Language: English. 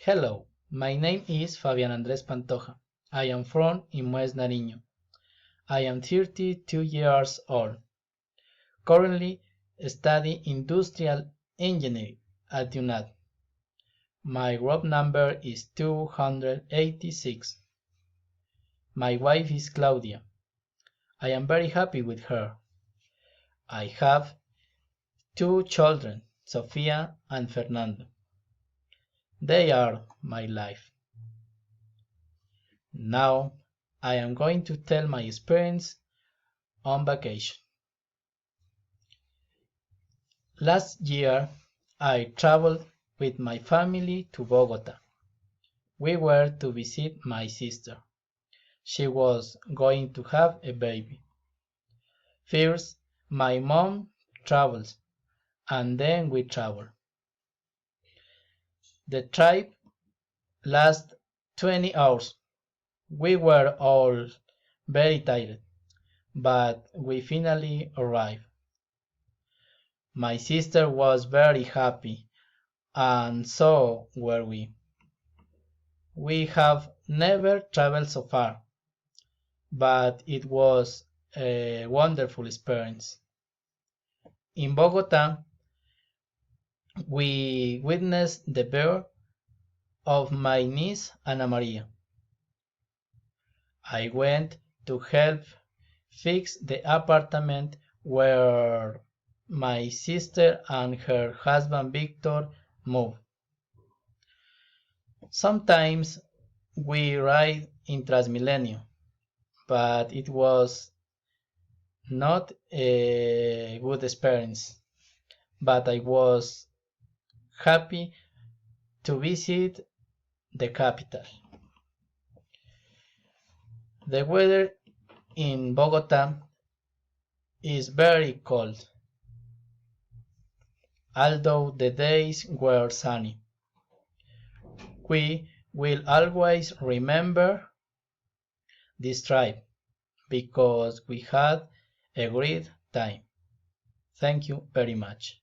Hello, my name is Fabián Andrés Pantoja. I am from Imuez Nariño. I am 32 years old. Currently study industrial engineering at UNAD. My group number is 286. My wife is Claudia. I am very happy with her. I have two children, Sofia and Fernando. They are my life. Now I am going to tell my experience on vacation. Last year, I traveled with my family to Bogota. We were to visit my sister. She was going to have a baby. First, my mom travels, and then we travel. The trip lasted 20 hours. We were all very tired, but we finally arrived. My sister was very happy, and so were we. We have never traveled so far, but it was a wonderful experience. In Bogota, we witnessed the birth of my niece Ana Maria. I went to help fix the apartment where my sister and her husband Victor moved. Sometimes we ride in Transmilenio, but it was not a good experience. But I was happy to visit the capital. The weather in Bogota is very cold, although the days were sunny. We will always remember this trip because we had a great time. Thank you very much.